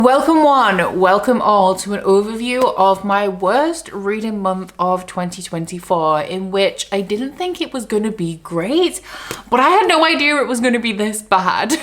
Welcome all to an overview of my worst reading month of 2024, in which I didn't think it was going to be great, but I had no idea it was going to be this bad.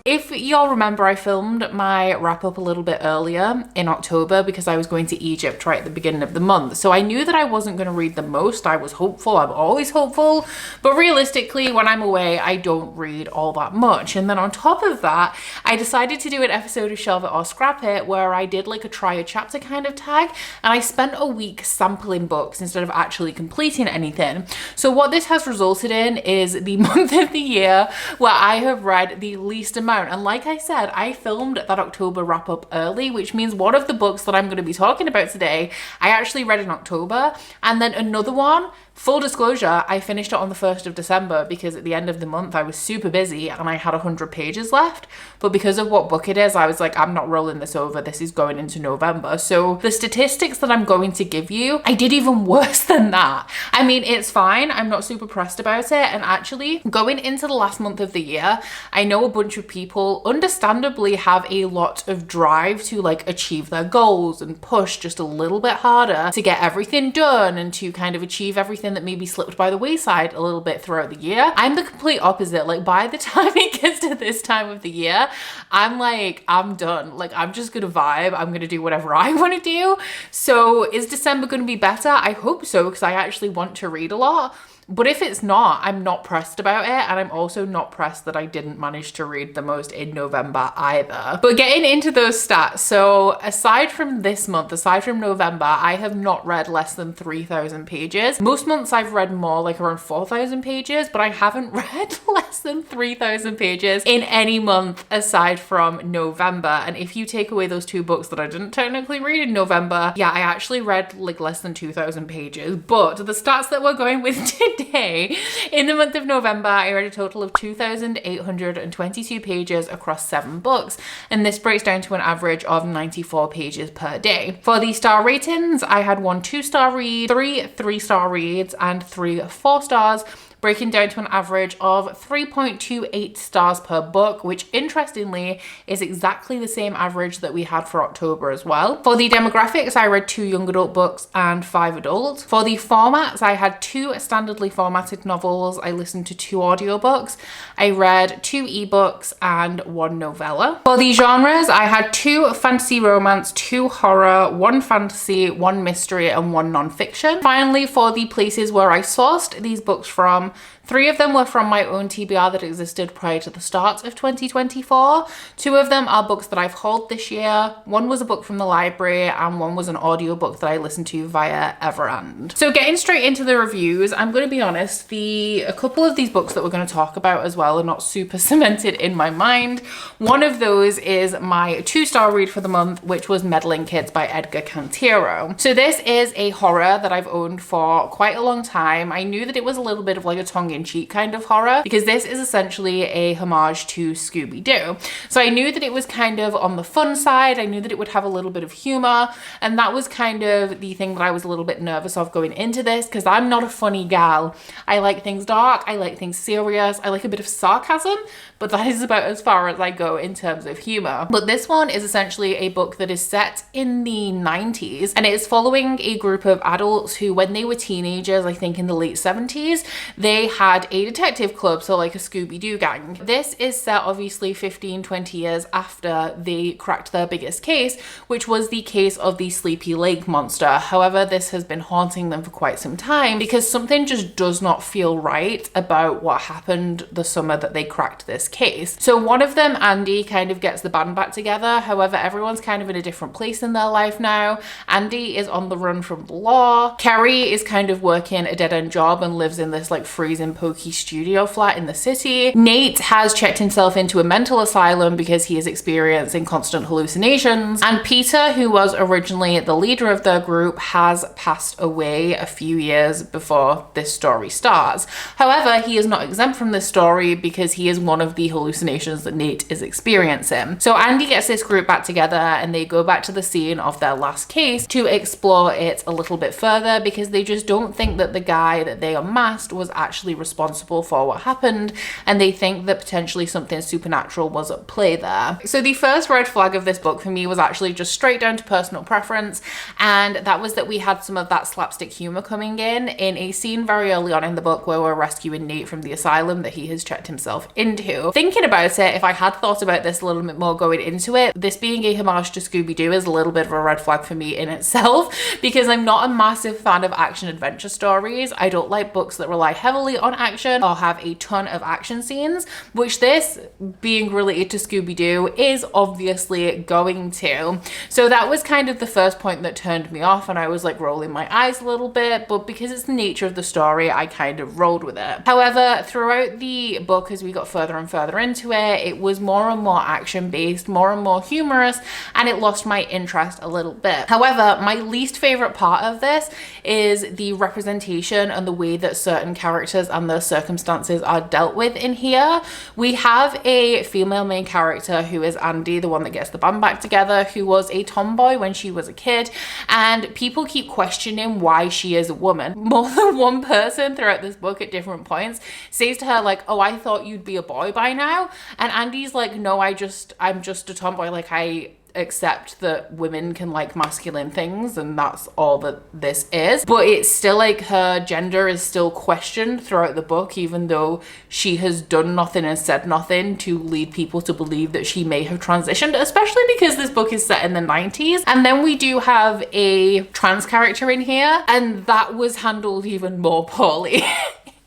If y'all remember, I filmed my wrap up a little bit earlier in October because I was going to Egypt right at the beginning of the month. So I knew that I wasn't going to read the most. I was hopeful. I'm always hopeful. But realistically, when I'm away, I don't read all that much. And then on top of that, I decided to do an episode of Shelve It or Scrap It where I did like a try a chapter kind of tag. And I spent a week sampling books instead of actually completing anything. So what this has resulted in is the month of the year where I have read the least amount. And like I said, I filmed that October wrap up early, which means one of the books that I'm going to be talking about today, I actually read in October. And then another one, full disclosure, I finished it on the 1st of December because at the end of the month I was super busy and I had 100 pages left. But because of what book it is, I was like, I'm not rolling this over. This is going into November. So the statistics that I'm going to give you, I did even worse than that. I mean, it's fine. I'm not super pressed about it. And actually, going into the last month of the year, I know a bunch of people understandably have a lot of drive to like achieve their goals and push just a little bit harder to get everything done and to kind of achieve everything that maybe slipped by the wayside a little bit throughout the year. I'm the complete opposite. Like by the time it gets to this time of the year, I'm like, I'm done. Like I'm just gonna vibe. I'm gonna do whatever I want to do. So is December gonna be better? I hope so, because I actually want to read a lot. But if it's not, I'm not pressed about it. And I'm also not pressed that I didn't manage to read the most in November either. But getting into those stats. So aside from this month, aside from November, I have not read less than 3,000 pages. Most months I've read more, like around 4,000 pages, but I haven't read less than 3,000 pages in any month aside from November. And if you take away those two books that I didn't technically read in November, yeah, I actually read like less than 2,000 pages. But the stats that we're going with today, in the month of November, I read a total of 2,822 pages across 7 books, and this breaks down to an average of 94 pages per day. For the star ratings, I had 1 2-star read, 3 3-star reads, and 3 4 stars, breaking down to an average of 3.28 stars per book, which interestingly is exactly the same average that we had for October as well. For the demographics, I read 2 young adult books and 5 adult. For the formats, I had 2 standardly formatted novels. I listened to 2 audiobooks. I read 2 ebooks and 1 novella. For the genres, I had 2 fantasy romance, 2 horror, 1 fantasy, 1 mystery, and 1 non-fiction. Finally, for the places where I sourced these books from, 3 of them were from my own TBR that existed prior to the start of 2024. 2 of them are books that I've hauled this year. 1 was a book from the library and 1 was an audiobook that I listened to via Everand. So getting straight into the reviews, I'm going to be honest, a couple of these books that we're going to talk about as well are not super cemented in my mind. One of those is my 2-star read for the month, which was Meddling Kids by Edgar Cantero. So this is a horror that I've owned for quite a long time. I knew that it was a little bit of like a tongue-in-cheek kind of horror because this is essentially a homage to Scooby-Doo. So I knew that it was kind of on the fun side. I knew that it would have a little bit of humor, and that was kind of the thing that I was a little bit nervous of going into this because I'm not a funny gal. I like things dark, I like things serious, I like a bit of sarcasm, but that is about as far as I go in terms of humor. But this one is essentially a book that is set in the 90s, and it is following a group of adults who, when they were teenagers, I think in the late 70s, they had a detective club, so like a Scooby-Doo gang. This is set obviously 15-20 years after they cracked their biggest case, which was the case of the Sleepy Lake monster. However, this has been haunting them for quite some time because something just does not feel right about what happened the summer that they cracked this case. So one of them, Andy, kind of gets the band back together. However, everyone's kind of in a different place in their life now. Andy is on the run from the law. Kerry is kind of working a dead-end job and lives in this like freezing pokey studio flat in the city. Nate has checked himself into a mental asylum because he is experiencing constant hallucinations. And Peter, who was originally the leader of their group, has passed away a few years before this story starts. However, he is not exempt from this story because he is one of the hallucinations that Nate is experiencing. So Andy gets this group back together and they go back to the scene of their last case to explore it a little bit further because they just don't think that the guy that they unmasked was actually responsible for what happened, and they think that potentially something supernatural was at play there. So the first red flag of this book for me was actually just straight down to personal preference, and that was that we had some of that slapstick humor coming in a scene very early on in the book where we're rescuing Nate from the asylum that he has checked himself into. Thinking about it, if I had thought about this a little bit more going into it, this being a homage to Scooby-Doo is a little bit of a red flag for me in itself, because I'm not a massive fan of action adventure stories. I don't like books that rely heavily on action or have a ton of action scenes, which this, being related to Scooby-Doo, is obviously going to. So that was kind of the first point that turned me off, and I was like rolling my eyes a little bit, but because it's the nature of the story, I kind of rolled with it. However, throughout the book, as we got further and further into it, it was more and more action based, more and more humorous, and it lost my interest a little bit. However, my least favorite part of this is the representation and the way that certain characters and their circumstances are dealt with in here. We have a female main character who is Andy, the one that gets the band back together, who was a tomboy when she was a kid, and people keep questioning why she is a woman. More than one person throughout this book at different points says to her like, oh, I thought you'd be a boy by now, and Andy's like, no, I'm just a tomboy, like I accept that women can like masculine things and that's all that this is. But it's still like her gender is still questioned throughout the book, even though she has done nothing and said nothing to lead people to believe that she may have transitioned, especially because this book is set in the 90s. And then we do have a trans character in here, and that was handled even more poorly.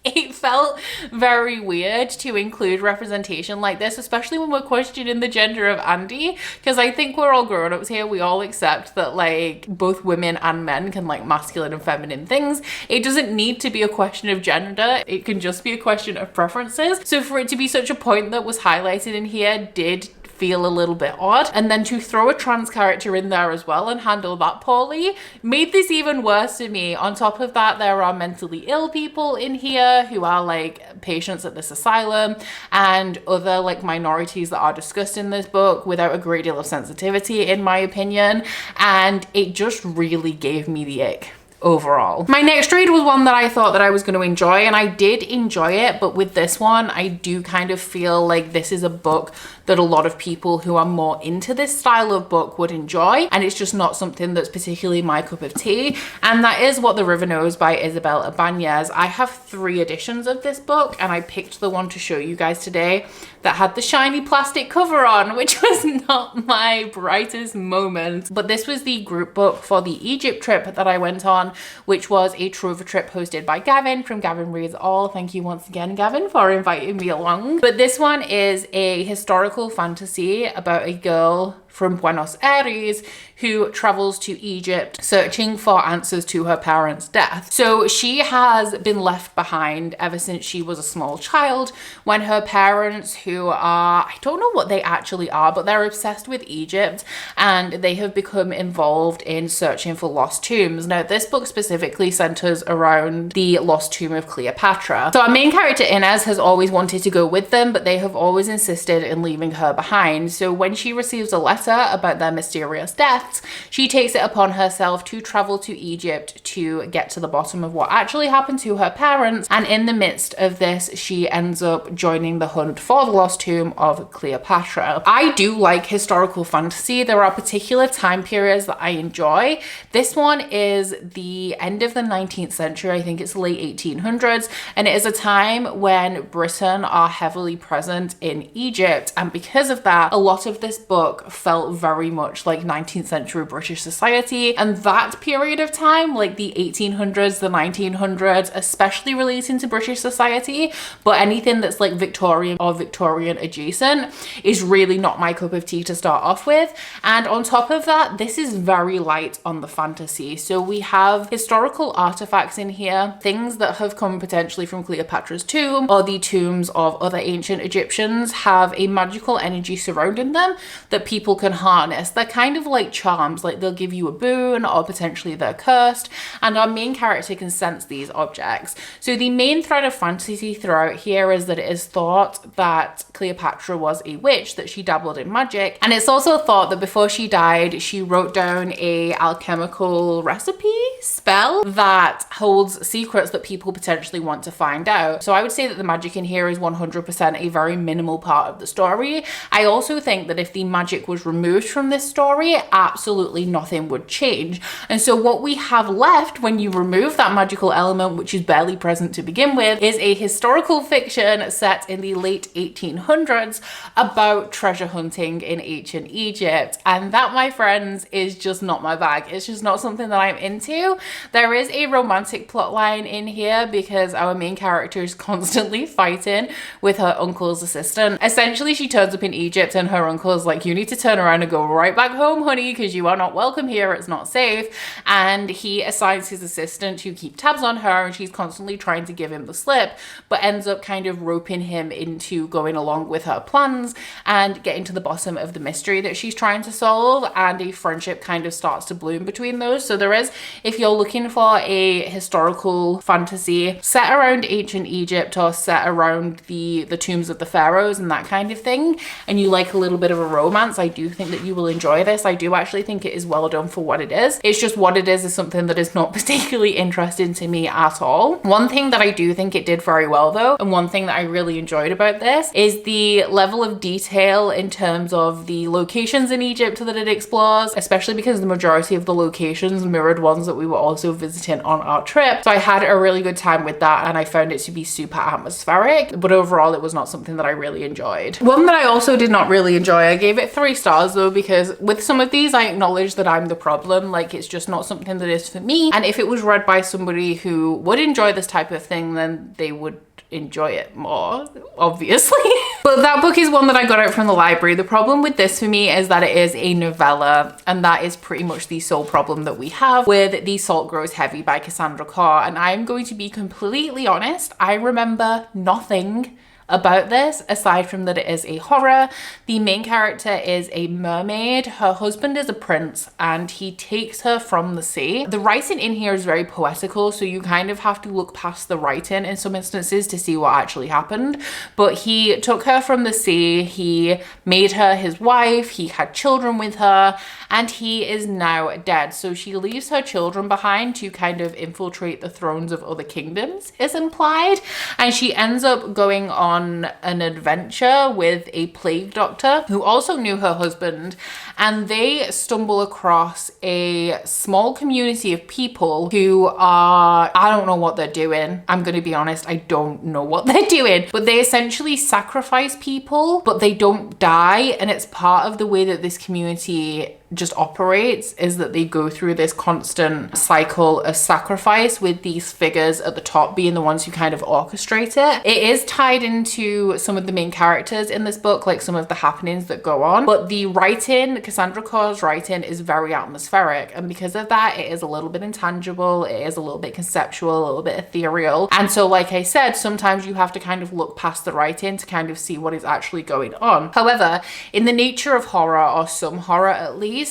It felt very weird to include representation like this, especially when we're questioning the gender of Andy, because I think we're all grown-ups here. We all accept that like both women and men can like masculine and feminine things. It doesn't need to be a question of gender. It can just be a question of preferences. So for it to be such a point that was highlighted in here did feel a little bit odd, and then to throw a trans character in there as well and handle that poorly made this even worse to me. On top of that, there are mentally ill people in here who are like patients at this asylum, and other like minorities that are discussed in this book without a great deal of sensitivity, in my opinion, and it just really gave me the ick overall. My next read was one that I thought that I was going to enjoy, and I did enjoy it, but with this one I do kind of feel like this is a book that a lot of people who are more into this style of book would enjoy, and it's just not something that's particularly my cup of tea, and that is What the River Knows by Isabel Ibanez. I have 3 editions of this book, and I picked the one to show you guys today that had the shiny plastic cover on, which was not my brightest moment. But this was the group book for the Egypt trip that I went on, which was a Trover trip hosted by Gavin from Gavin Reads All. Thank you once again, Gavin, for inviting me along. But this one is a historical fantasy about a girl from Buenos Aires who travels to Egypt searching for answers to her parents' death. So she has been left behind ever since she was a small child, when her parents, who are, I don't know what they actually are, but they're obsessed with Egypt, and they have become involved in searching for lost tombs. Now, this book specifically centers around the lost tomb of Cleopatra. So our main character Inez has always wanted to go with them, but they have always insisted in leaving her behind. So when she receives a letter about their mysterious deaths, she takes it upon herself to travel to Egypt to get to the bottom of what actually happened to her parents, and in the midst of this she ends up joining the hunt for the lost tomb of Cleopatra. I do like historical fantasy. There are particular time periods that I enjoy. This one is the end of the 19th century, I think it's the late 1800s, and it is a time when Britain are heavily present in Egypt, and because of that, a lot of this book felt very much like 19th century British society, and that period of time, like the 1800s, the 1900s, especially relating to British society, but anything that's like Victorian or Victorian adjacent is really not my cup of tea to start off with. And on top of that, this is very light on the fantasy. So we have historical artifacts in here, things that have come potentially from Cleopatra's tomb or the tombs of other ancient Egyptians have a magical energy surrounding them that people can harness. They're kind of like charms, like they'll give you a boon or potentially they're cursed, and our main character can sense these objects. So the main thread of fantasy throughout here is that it is thought that Cleopatra was a witch, that she dabbled in magic, and it's also thought that before she died she wrote down a alchemical recipe spell that holds secrets that people potentially want to find out. So I would say that the magic in here is 100% a very minimal part of the story. I also think that if the magic was removed from this story, absolutely nothing would change. And so what we have left when you remove that magical element, which is barely present to begin with, is a historical fiction set in the late 1800s about treasure hunting in ancient Egypt. And that, my friends, is just not my bag. It's just not something that I'm into. There is a romantic plot line in here because our main character is constantly fighting with her uncle's assistant. Essentially, she turns up in Egypt and her uncle is like, you need to turn around and go right back home, honey, because you are not welcome here. It's not safe. And he assigns his assistant to keep tabs on her, and she's constantly trying to give him the slip, but ends up kind of roping him into going along with her plans and getting to the bottom of the mystery that she's trying to solve, and a friendship kind of starts to bloom between those. So there is, if you're looking for a historical fantasy set around ancient Egypt or set around the tombs of the pharaohs and that kind of thing, and you like a little bit of a romance, I do think that you will enjoy this. I do actually think it is well done for what it is. It's just what it is something that is not particularly interesting to me at all. One thing that I do think it did very well though, and one thing that I really enjoyed about this, is the level of detail in terms of the locations in Egypt that it explores, especially because the majority of the locations mirrored ones that we were also visiting on our trip. So I had a really good time with that, and I found it to be super atmospheric, but overall it was not something that I really enjoyed. One that I also did not really enjoy, I gave it 3 stars though, because with some of these I acknowledge that I'm the problem. Like, it's just not something that is for me, and if it was read by somebody who would enjoy this type of thing, then they would enjoy it more, obviously. But that book is one that I got out from the library. The problem with this for me is that it is a novella, and that is pretty much the sole problem that we have with The Salt Grows Heavy by Cassandra Carr. And I'm going to be completely honest, I remember nothing about this aside from that it is a horror. The main character is a mermaid, her husband is a prince, and he takes her from the sea. The writing in here is very poetical, so you kind of have to look past the writing in some instances to see what actually happened. But he took her from the sea, he made her his wife, he had children with her, and he is now dead. So she leaves her children behind to kind of infiltrate the thrones of other kingdoms, is implied, and she ends up going on an adventure with a plague doctor who also knew her husband, and they stumble across a small community of people who are, I don't know what they're doing. I'm gonna be honest, I don't know what they're doing, but they essentially sacrifice people, but they don't die, and it's part of the way that this community just operates, is that they go through this constant cycle of sacrifice, with these figures at the top being the ones who kind of orchestrate it. It is tied into some of the main characters in this book, like some of the happenings that go on, but the writing, Cassandra Carr's writing, is very atmospheric, and because of that it is a little bit intangible, it is a little bit conceptual, a little bit ethereal, and so like I said, sometimes you have to kind of look past the writing to kind of see what is actually going on. However, in the nature of horror, or some horror at least,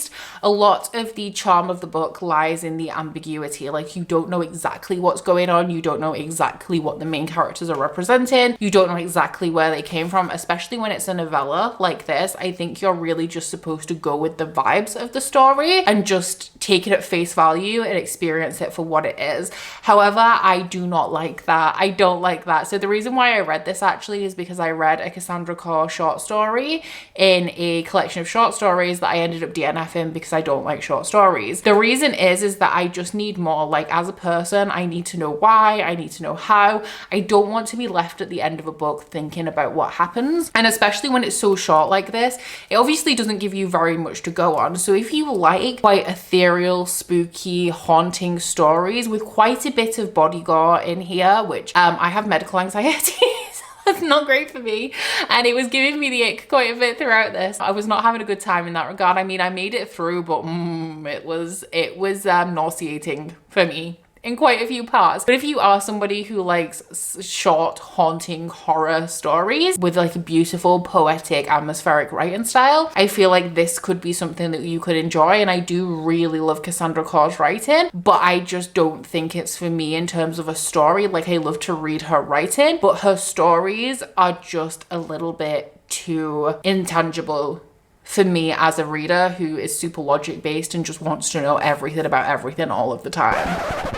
a lot of the charm of the book lies in the ambiguity. Like, you don't know exactly what's going on, you don't know exactly what the main characters are representing, you don't know exactly where they came from, especially when it's a novella like this. I think you're really just supposed to go with the vibes of the story and just take it at face value and experience it for what it is. However, I do not like that. I don't like that. So the reason why I read this actually is because I read a Cassandra Carr short story in a collection of short stories that I ended up DNFing because I don't like short stories. The reason is that I just need more. Like, as a person, I need to know why, I need to know how. I don't want to be left at the end of a book thinking about what happens, and especially when it's so short like this, it obviously doesn't give you very much to go on. So if you like quite ethereal, spooky, haunting stories with quite a bit of body gore in here, which I have medical anxiety, that's not great for me, and it was giving me the ick quite a bit throughout this. I was not having a good time in that regard. I mean, I made it through, but it was nauseating for me in quite a few parts. But if you are somebody who likes short, haunting horror stories with like a beautiful, poetic, atmospheric writing style, I feel like this could be something that you could enjoy. And I do really love Cassandra Carr's writing, but I just don't think it's for me in terms of a story. Like, I love to read her writing, but her stories are just a little bit too intangible for me as a reader who is super logic based and just wants to know everything about everything all of the time.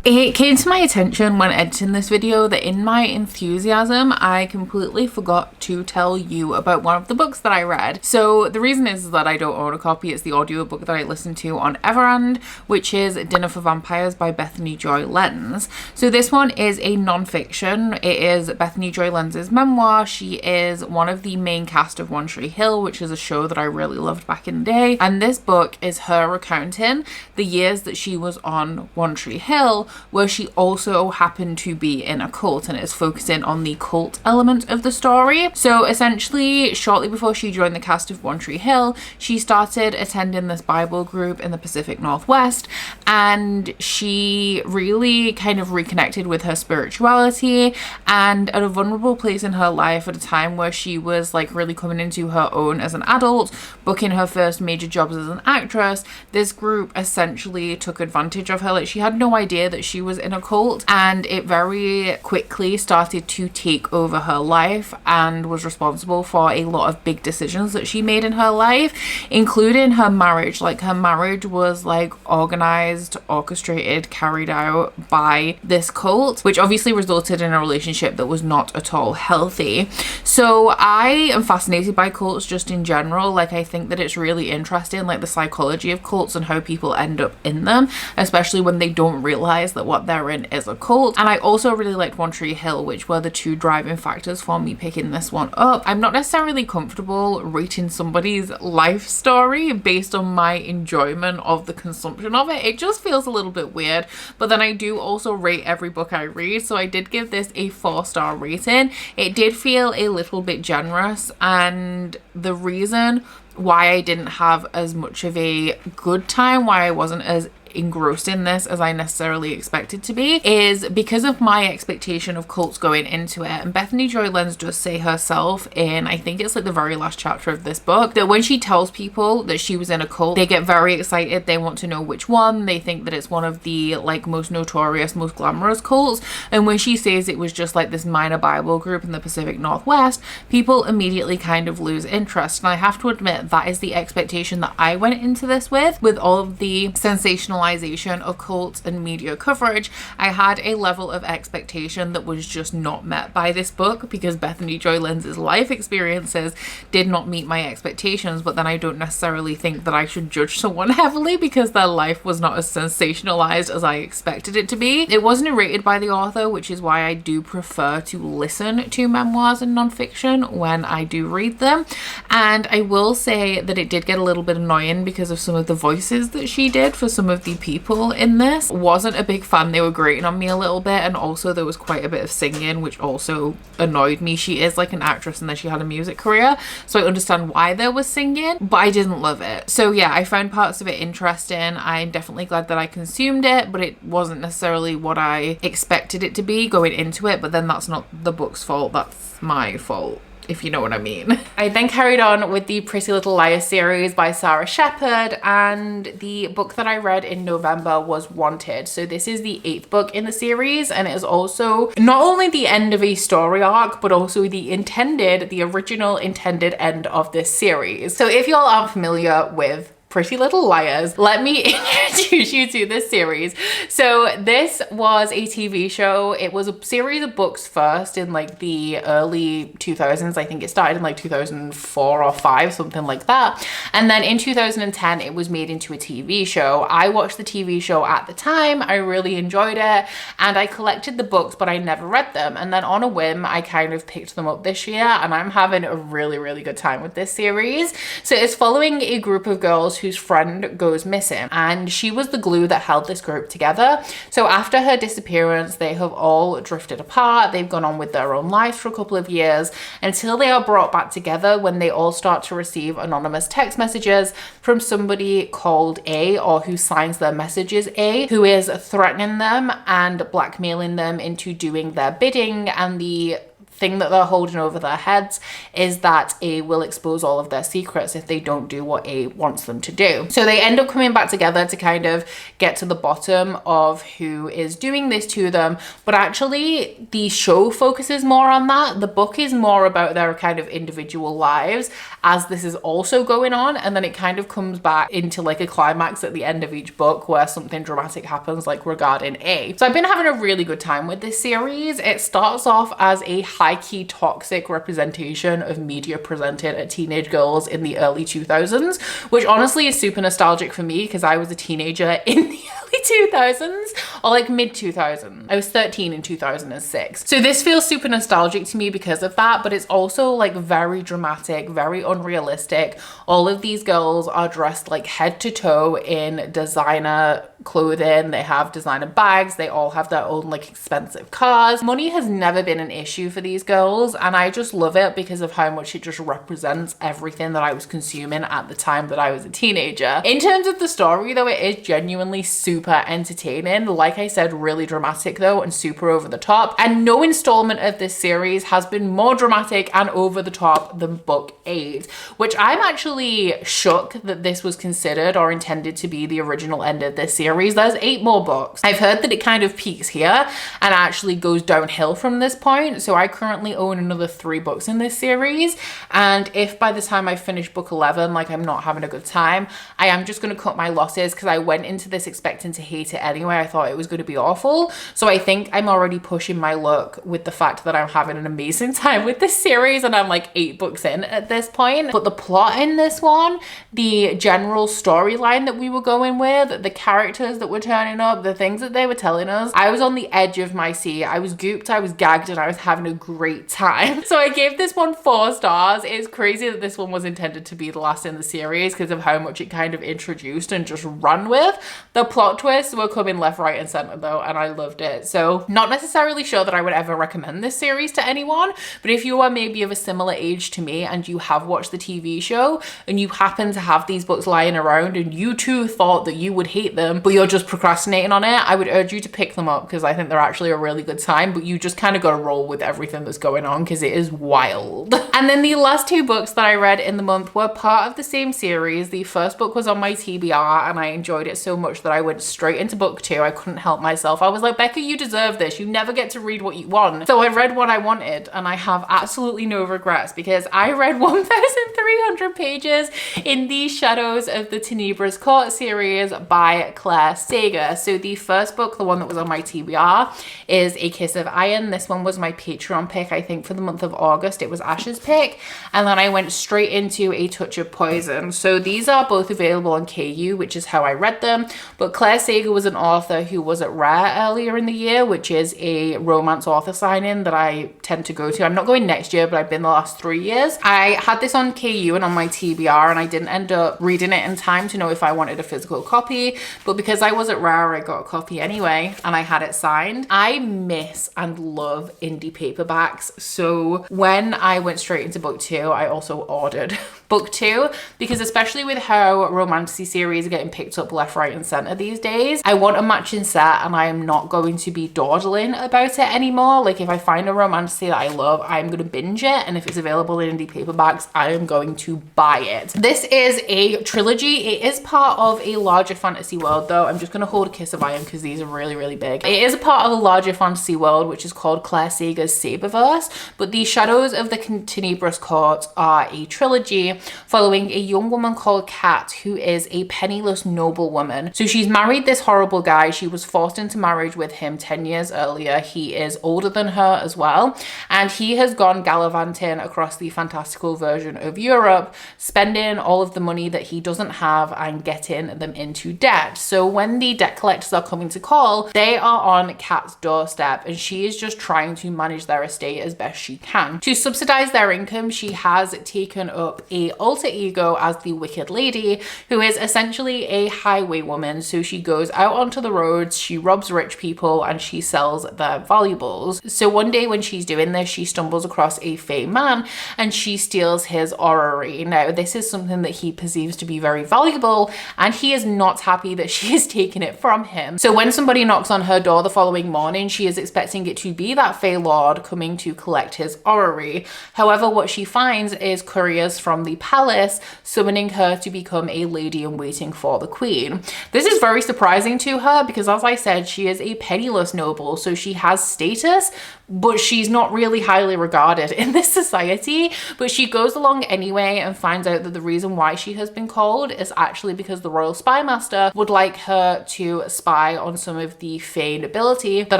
It came to my attention when editing this video that in my enthusiasm, I completely forgot to tell you about one of the books that I read. So the reason is that I don't own a copy. It's the audiobook that I listened to on Everand, which is Dinner for Vampires by Bethany Joy Lenz. So this one is a non-fiction. It is Bethany Joy Lenz's memoir. She is one of the main cast of One Tree Hill, which is a show that I really loved back in the day. And this book is her recounting the years that she was on One Tree Hill, where she also happened to be in a cult, and it's focusing on the cult element of the story. So essentially, shortly before she joined the cast of One Tree Hill, she started attending this Bible group in the Pacific Northwest, and she really kind of reconnected with her spirituality, and at a vulnerable place in her life at a time where she was like really coming into her own as an adult, booking her first major jobs as an actress, this group essentially took advantage of her. Like, she had no idea that she was in a cult, and it very quickly started to take over her life and was responsible for a lot of big decisions that she made in her life, including her marriage. Like, her marriage was like organized, orchestrated, carried out by this cult, which obviously resulted in a relationship that was not at all healthy. So I am fascinated by cults just in general. Like, I think that it's really interesting, like the psychology of cults and how people end up in them, especially when they don't realize that what they're in is a cult. And I also really liked One Tree Hill, which were the two driving factors for me picking this one up. I'm not necessarily comfortable rating somebody's life story based on my enjoyment of the consumption of it. It just feels a little bit weird, but then I do also rate every book I read, so I did give this a 4-star rating. It did feel a little bit generous, and the reason why I didn't have as much of a good time, why I wasn't as engrossed in this as I necessarily expected to be, is because of my expectation of cults going into it. And Bethany Joy Lenz does say herself in, I think it's like the very last chapter of this book, that when she tells people that she was in a cult, they get very excited. They want to know which one. They think that it's one of the like most notorious, most glamorous cults. And when she says it was just like this minor Bible group in the Pacific Northwest, people immediately kind of lose interest. And I have to admit, that is the expectation that I went into this with all of the sensational of cults and media coverage. I had a level of expectation that was just not met by this book, because Bethany Joy Lenz's life experiences did not meet my expectations. But then I don't necessarily think that I should judge someone heavily because their life was not as sensationalized as I expected it to be. It was narrated by the author, which is why I do prefer to listen to memoirs and nonfiction when I do read them. And I will say that it did get a little bit annoying because of some of the voices that she did for some of the people in this. Wasn't a big fan. They were grating on me a little bit, and also there was quite a bit of singing, which also annoyed me. She is like an actress, and then she had a music career, so I understand why there was singing, but I didn't love it. So yeah, I found parts of it interesting. I'm definitely glad that I consumed it, but it wasn't necessarily what I expected it to be going into it. But then that's not the book's fault, that's my fault, if you know what I mean. I then carried on with the Pretty Little Liars series by Sarah Shepard, and the book that I read in November was Wanted. So this is the 8th book in the series, and it is also not only the end of a story arc, but also the original intended end of this series. So if y'all aren't familiar with Pretty Little Liars, let me introduce you to this series. So this was a TV show. It was a series of books first in like the early 2000s. I think it started in like 2004 or 5, something like that. And then in 2010, it was made into a TV show. I watched the TV show at the time. I really enjoyed it, and I collected the books, but I never read them. And then on a whim, I kind of picked them up this year, and I'm having a really, really good time with this series. So it's following a group of girls whose friend goes missing, and she was the glue that held this group together. So after her disappearance, they have all drifted apart. They've gone on with their own lives for a couple of years until they are brought back together when they all start to receive anonymous text messages from somebody called A, or who signs their messages A, who is threatening them and blackmailing them into doing their bidding. And the thing that they're holding over their heads is that A will expose all of their secrets if they don't do what A wants them to do. So they end up coming back together to kind of get to the bottom of who is doing this to them. But actually the show focuses more on that. The book is more about their kind of individual lives as this is also going on, and then it kind of comes back into like a climax at the end of each book where something dramatic happens, like regarding A. So I've been having a really good time with this series. It starts off as a high-key toxic representation of media presented at teenage girls in the early 2000s, which honestly is super nostalgic for me because I was a teenager in the early 2000s, or like mid 2000s. I was 13 in 2006. So this feels super nostalgic to me because of that, but it's also like very dramatic, very unrealistic. All of these girls are dressed like head to toe in designer clothing. They have designer bags. They all have their own like expensive cars. Money has never been an issue for these girls, and I just love it because of how much it just represents everything that I was consuming at the time that I was a teenager. In terms of the story though, it is genuinely super entertaining. Like I said, really dramatic though, and super over the top. And no installment of this series has been more dramatic and over the top than book 8, which I'm actually shook that this was considered or intended to be the original end of this series. There's 8 more books. I've heard that it kind of peaks here and actually goes downhill from this point. So I currently own another 3 books in this series. And if by the time I finish book 11, like I'm not having a good time, I am just going to cut my losses because I went into this expecting to hate it anyway. I thought it was going to be awful. So I think I'm already pushing my luck with the fact that I'm having an amazing time with this series, and I'm like 8 books in at this point. But the plot in this one, the general storyline that we were going with, the characters that were turning up, the things that they were telling us, I was on the edge of my seat. I was gooped, I was gagged, and I was having a great time. So I gave this one 4 stars. It's crazy that this one was intended to be the last in the series because of how much it kind of introduced and just run with. The plot twists were coming left, right, and center though, and I loved it. So not necessarily sure that I would ever recommend this series to anyone, but if you are maybe of a similar age to me and you have watched the TV show and you happen to have these books lying around and you too thought that you would hate them, but you're just procrastinating on it, I would urge you to pick them up because I think they're actually a really good time, but you just kind of got to roll with everything that's going on because it is wild. And then the last 2 books that I read in the month were part of the same series. The first book was on my TBR and I enjoyed it so much that I went straight into book 2. I couldn't help myself. I was like, Becca, you deserve this. You never get to read what you want. So I read what I wanted and I have absolutely no regrets because I read 1,300 pages in the Shadows of the Tenebras Court series by Claire Sager. So the first book, the one that was on my TBR, is A Kiss of Iron. This one was my Patreon pick, I think, for the month of August. It was Ash's pick. And then I went straight into A Touch of Poison. So these are both available on KU, which is how I read them. But Claire Sager was an author who was at Rare earlier in the year, which is a romance author signing that I tend to go to. I'm not going next year, but I've been the last 3 years. I had this on KU and on my TBR, and I didn't end up reading it in time to know if I wanted a physical copy. But because I was at Rare, I got a copy anyway, and I had it signed. I miss and love indie paperbacks. So when I went straight into book 2, I also ordered book 2 because especially with how romantic series are getting picked up left, right, and center these days, I want a matching set and I am not going to be dawdling about it anymore. Like if I find a romance that I love, I'm going to binge it, and if it's available in indie paperbacks, I am going to buy it. This is a trilogy. It is part of a larger fantasy world though. I'm just going to hold A Kiss of Iron because these are really, really big. It is a part of a larger fantasy world which is called Claire Sager's Saberverse, but the Shadows of the Tenebras Court are a trilogy following a young woman called Kat who is a penniless noblewoman. So she's married this horrible guy. She was forced into marriage with him 10 years earlier. He is older than her as well, and he has gone gallivanting across the fantastical version of Europe, spending all of the money that he doesn't have and getting them into debt. So when the debt collectors are coming to call, they are on Kat's doorstep and she is just trying to manage their estate as best she can. To subsidize their income, she has taken up a alter ego as the Wicked Lady, who is essentially a highwaywoman. So she goes out onto the roads, she robs rich people, and she sells their valuables. So one day when she's doing this, she stumbles across a fey man and she steals his orrery. Now, this is something that he perceives to be very valuable, and he is not happy that she has taken it from him. So when somebody knocks on her door the following morning, she is expecting it to be that fey lord coming to collect his orrery. However, what she finds is couriers from the palace summoning her to become a lady in waiting for the queen. This is very surprising to her because, as I said, she is a penniless noble, so she has status, but she's not really highly regarded in this society. But she goes along anyway and finds out that the reason why she has been called is actually because the royal spy master would like her to spy on some of the fey nobility that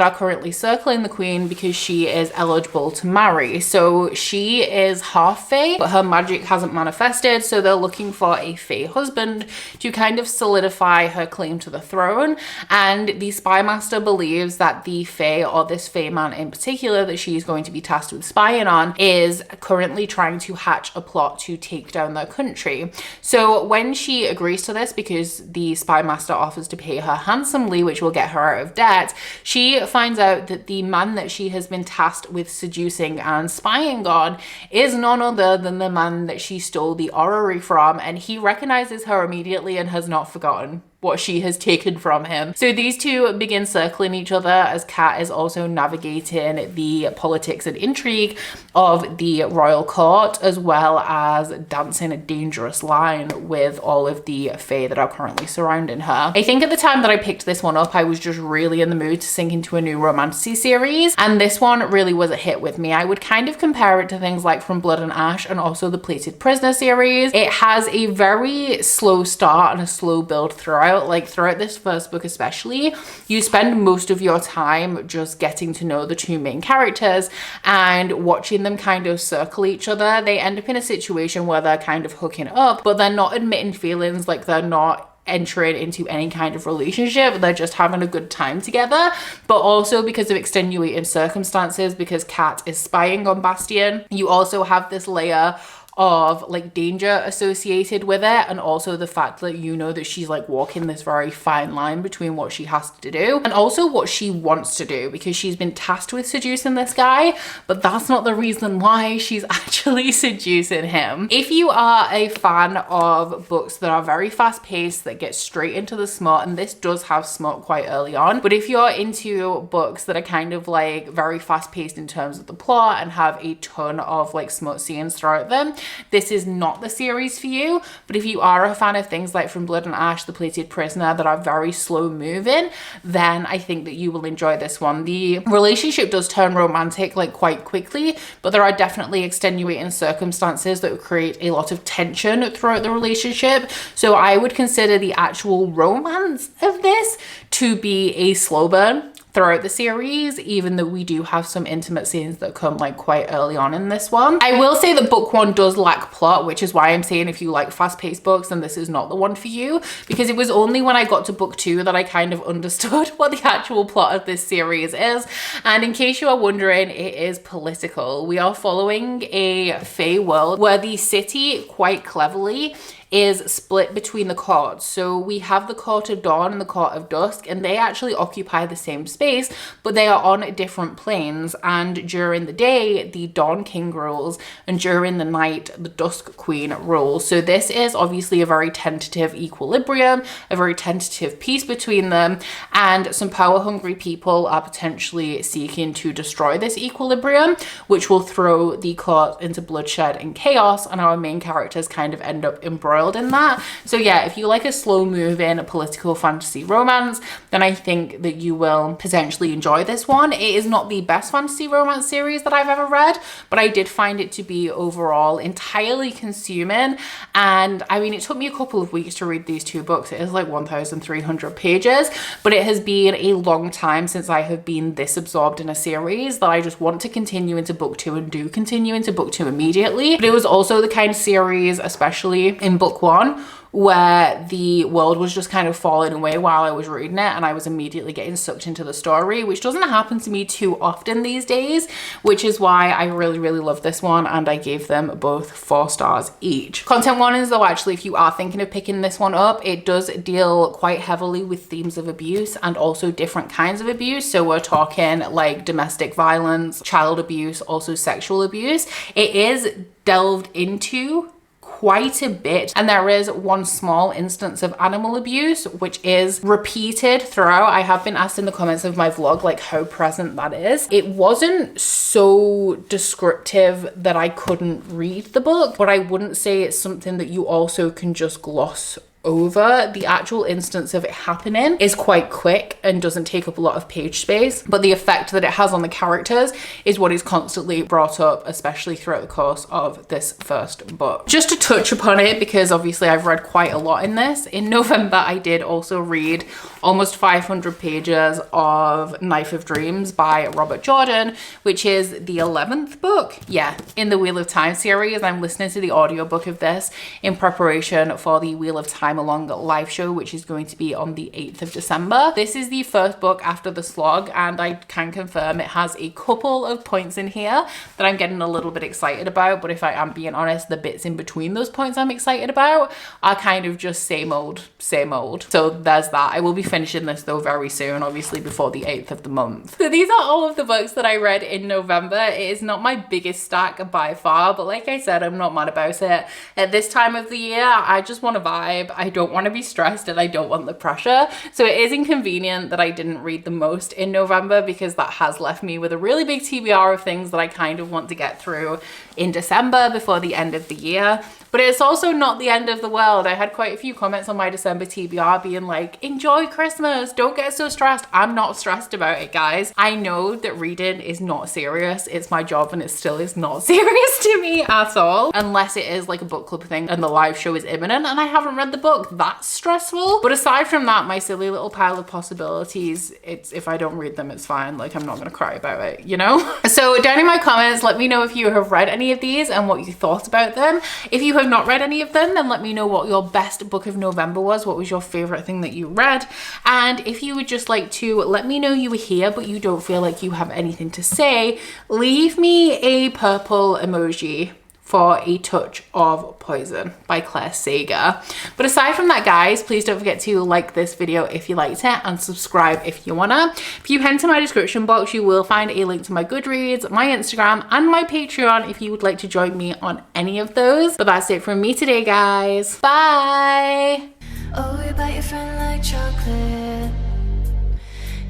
are currently circling the queen because she is eligible to marry. So she is half fey, but her magic hasn't manifested, so they're looking for a fey husband to kind of solidify her claim to the throne. And the spy master believes that the fey, or this fey man in particular that she's going to be tasked with spying on, is currently trying to hatch a plot to take down their country. So when she agrees to this, because the spy master offers to pay her handsomely, which will get her out of debt, she finds out that the man that she has been tasked with seducing and spying on is none other than the man that she stole the orrery from, and he recognizes her immediately and has not forgotten what she has taken from him. So these two begin circling each other as Kat is also navigating the politics and intrigue of the royal court, as well as dancing a dangerous line with all of the fae that are currently surrounding her. I think at the time that I picked this one up, I was just really in the mood to sink into a new romantasy series, and this one really was a hit with me. I would kind of compare it to things like From Blood and Ash and also the Plated Prisoner series. It has a very slow start and a slow build throughout. Like throughout this first book especially, you spend most of your time just getting to know the two main characters and watching them kind of circle each other. They end up in a situation where they're kind of hooking up, but they're not admitting feelings, like they're not entering into any kind of relationship, they're just having a good time together. But also because of extenuating circumstances, because Kat is spying on Bastian, you also have this layer of like danger associated with it, and also the fact that you know that she's like walking this very fine line between what she has to do and also what she wants to do, because she's been tasked with seducing this guy, but that's not the reason why she's actually seducing him. If you are a fan of books that are very fast paced, that get straight into the smut, and this does have smut quite early on, but if you're into books that are kind of like very fast paced in terms of the plot and have a ton of like smut scenes throughout them, this is not the series for you. But if you are a fan of things like From Blood and Ash, The Plated Prisoner, that are very slow moving, then I think that you will enjoy this one. The relationship does turn romantic like quite quickly, but there are definitely extenuating circumstances that create a lot of tension throughout the relationship. So I would consider the actual romance of this to be a slow burn throughout the series, even though we do have some intimate scenes that come like quite early on in this one. I will say that book one does lack plot, which is why I'm saying if you like fast-paced books, then this is not the one for you, because it was only when I got to book two that I kind of understood what the actual plot of this series is. And in case you are wondering, it is political. We are following a fae world where the city, quite cleverly, is split between the courts. So we have the Court of Dawn and the Court of Dusk, and they actually occupy the same space, but they are on different planes. And during the day, the Dawn King rules, and during the night, the Dusk Queen rules. So this is obviously a very tentative equilibrium, a very tentative peace between them, and some power-hungry people are potentially seeking to destroy this equilibrium, which will throw the court into bloodshed and chaos, and our main characters kind of end up embroiled in that. So yeah, if you like a slow moving political fantasy romance, then I think that you will potentially enjoy this one. It is not the best fantasy romance series that I've ever read, but I did find it to be overall entirely consuming. And I mean, it took me a couple of weeks to read these two books. It is like 1,300 pages, but it has been a long time since I have been this absorbed in a series that I just want to continue into book two, and do continue into book two immediately. But it was also the kind of series, especially in book one, where the world was just kind of falling away while I was reading it, and I was immediately getting sucked into the story, which doesn't happen to me too often these days, which is why I really, really love this one, and I gave them both 4 stars each. Content warnings though, actually, if you are thinking of picking this one up, it does deal quite heavily with themes of abuse and also different kinds of abuse. So we're talking like domestic violence, child abuse, also sexual abuse. It is delved into quite a bit, and there is one small instance of animal abuse which is repeated throughout. I have been asked in the comments of my vlog like how present that is. It wasn't so descriptive that I couldn't read the book, but I wouldn't say it's something that you also can just gloss over. The actual instance of it happening is quite quick and doesn't take up a lot of page space, but the effect that it has on the characters is what is constantly brought up, especially throughout the course of this first book. Just to touch upon it, because obviously I've read quite a lot in this, in November I did also read almost 500 pages of Knife of Dreams by Robert Jordan, which is the 11th book, yeah, in the Wheel of Time series. I'm listening to the audiobook of this in preparation for the Wheel of Time Along live show, which is going to be on the 8th of December. This is the first book after the slog, and I can confirm it has a couple of points in here that I'm getting a little bit excited about, but if I am being honest, the bits in between those points I'm excited about are kind of just same old, same old. So there's that. I will be finishing this though very soon, obviously before the 8th of the month. So these are all of the books that I read in November. It is not my biggest stack by far, but like I said, I'm not mad about it. At this time of the year, I just want to vibe. I don't want to be stressed and I don't want the pressure. So it is inconvenient that I didn't read the most in November, because that has left me with a really big TBR of things that I kind of want to get through in December before the end of the year. But it's also not the end of the world. I had quite a few comments on my December TBR being like, enjoy Christmas, don't get so stressed. I'm not stressed about it, guys. I know that reading is not serious. It's my job and it still is not serious to me at all. Unless it is like a book club thing and the live show is imminent and I haven't read the book, that's stressful. But aside from that, my silly little pile of possibilities, it's, if I don't read them, it's fine. Like, I'm not gonna cry about it, you know? So down in my comments, let me know if you have read any of these and what you thought about them. If you have not read any of them, then let me know what your best book of November was. What was your favorite thing that you read? And if you would just like to let me know you were here but you don't feel like you have anything to say, leave me a purple emoji for A Touch of Poison by Claire Sager. But aside from that, guys, please don't forget to like this video if you liked it and subscribe if you wanna. If you head to my description box, you will find a link to my Goodreads, my Instagram, and my Patreon if you would like to join me on any of those. But that's it from me today, guys. Bye! Oh, you bite your friend like chocolate.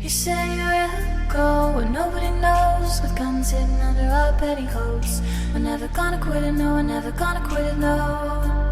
You say you'll go and nobody knows, with guns hidden under our petticoats. We're never gonna quit it, no, we're never gonna quit it, no.